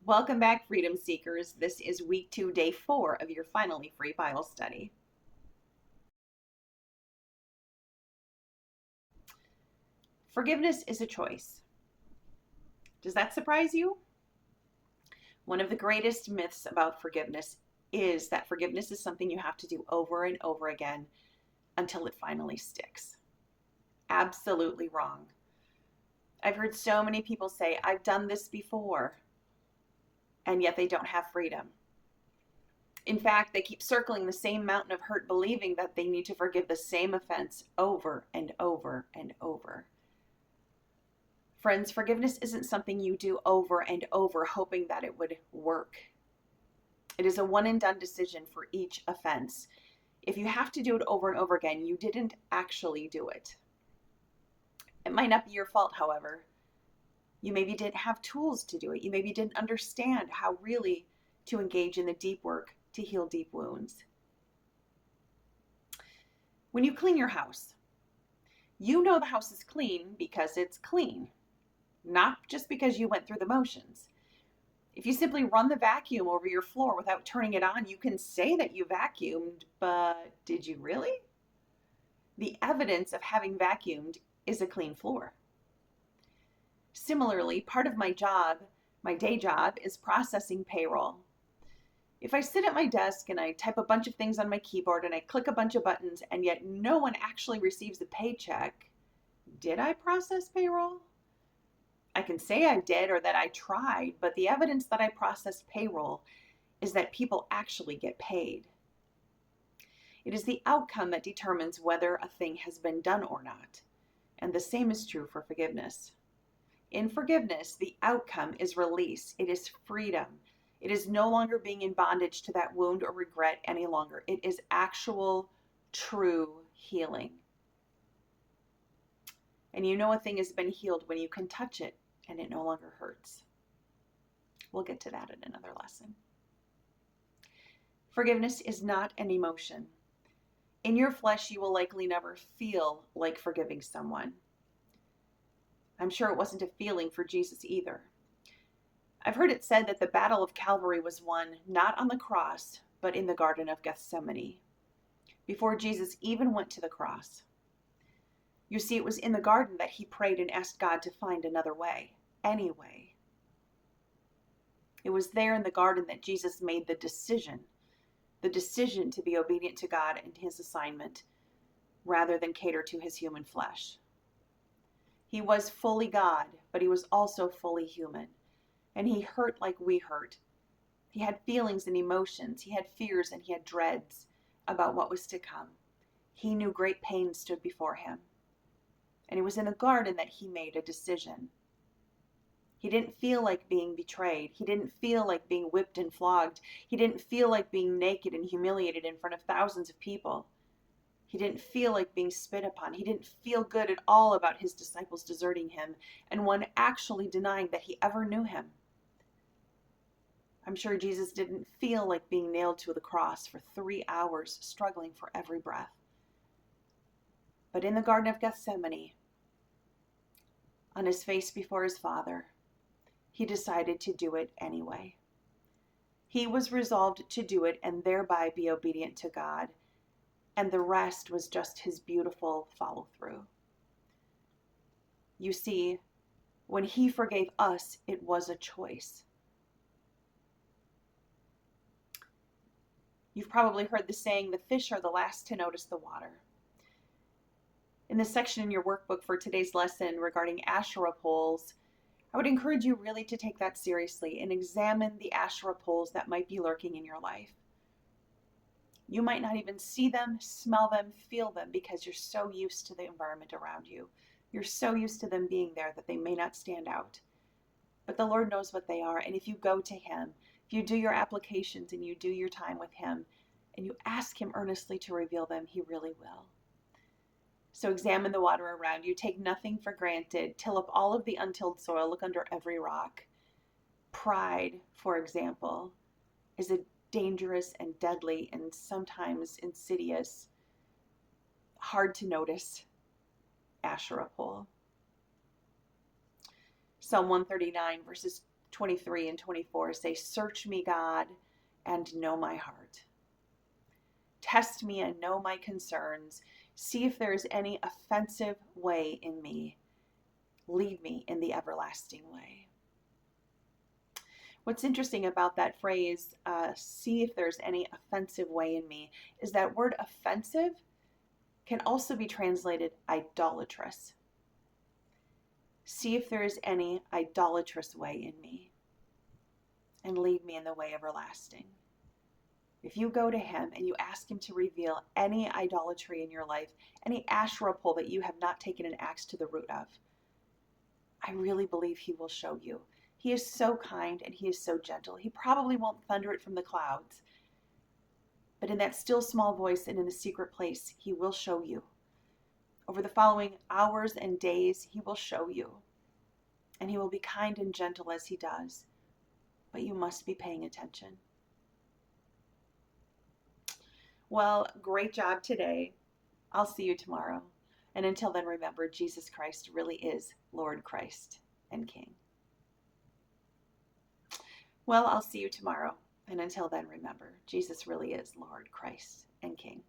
Welcome back, Freedom Seekers. This is week 2, day 4 of your Finally Free Bible study. Forgiveness is a choice. Does that surprise you? One of the greatest myths about forgiveness is that forgiveness is something you have to do over and over again until it finally sticks. Absolutely wrong. I've heard so many people say, I've done this before, and yet they don't have freedom. In fact, they keep circling the same mountain of hurt, believing that they need to forgive the same offense over and over and over. Friends, forgiveness isn't something you do over and over, hoping that it would work. It is a one and done decision for each offense. If you have to do it over and over again, you didn't actually do it. It might not be your fault, however. You maybe didn't have tools to do it. You maybe didn't understand how really to engage in the deep work to heal deep wounds. When you clean your house, you know the house is clean because it's clean, not just because you went through the motions. If you simply run the vacuum over your floor without turning it on, you can say that you vacuumed, but did you really? The evidence of having vacuumed is a clean floor. Similarly, part of my job, my day job, is processing payroll. If I sit at my desk and I type a bunch of things on my keyboard and I click a bunch of buttons and yet no one actually receives a paycheck, did I process payroll? I can say I did or that I tried, but the evidence that I processed payroll is that people actually get paid. It is the outcome that determines whether a thing has been done or not. And the same is true for forgiveness. In forgiveness, the outcome is release. It is freedom. It is no longer being in bondage to that wound or regret any longer. It is actual, true healing. And you know a thing has been healed when you can touch it and it no longer hurts. We'll get to that in another lesson. Forgiveness is not an emotion. In your flesh, you will likely never feel like forgiving someone. I'm sure it wasn't a feeling for Jesus either. I've heard it said that the Battle of Calvary was won not on the cross, but in the Garden of Gethsemane, before Jesus even went to the cross. You see, it was in the garden that he prayed and asked God to find another way, any way. It was there in the garden that Jesus made the decision to be obedient to God and his assignment, rather than cater to his human flesh. He was fully God, but he was also fully human. And he hurt like we hurt. He had feelings and emotions. He had fears and he had dreads about what was to come. He knew great pain stood before him. And it was in the garden that he made a decision. He didn't feel like being betrayed. He didn't feel like being whipped and flogged. He didn't feel like being naked and humiliated in front of thousands of people. He didn't feel like being spit upon. He didn't feel good at all about his disciples deserting him and one actually denying that he ever knew him. I'm sure Jesus didn't feel like being nailed to the cross for 3 hours, struggling for every breath. But in the Garden of Gethsemane, on his face before his Father, he decided to do it anyway. He was resolved to do it and thereby be obedient to God, and the rest was just his beautiful follow-through. You see, when he forgave us, it was a choice. You've probably heard the saying, the fish are the last to notice the water. In the section in your workbook for today's lesson regarding Asherah poles, I would encourage you really to take that seriously and examine the Asherah poles that might be lurking in your life. You might not even see them, smell them, feel them because you're so used to the environment around you. You're so used to them being there that they may not stand out. But the Lord knows what they are, and if you go to him, if you do your applications and you do your time with him and you ask him earnestly to reveal them, he really will. So examine the water around you. Take nothing for granted. Till up all of the untilled soil. Look under every rock. Pride, for example, is a dangerous and deadly and sometimes insidious, hard to notice Asherah pole. Psalm 139 verses 23 and 24 say, "Search me, God, and know my heart. Test me and know my concerns. See if there is any offensive way in me. Lead me in the everlasting way." What's interesting about that phrase, see if there's any offensive way in me, is that word offensive can also be translated idolatrous. See if there is any idolatrous way in me, and lead me in the way everlasting. If you go to him and you ask him to reveal any idolatry in your life, any Asherah pole that you have not taken an axe to the root of, I really believe he will show you. He is so kind and he is so gentle. He probably won't thunder it from the clouds, but in that still small voice and in the secret place, he will show you. Over the following hours and days, he will show you. And he will be kind and gentle as he does, but you must be paying attention. Well, great job today. I'll see you tomorrow. And until then, remember, Jesus Christ really is Lord, Christ, and King. Well, I'll see you tomorrow. And until then, remember, Jesus really is Lord, Christ, and King.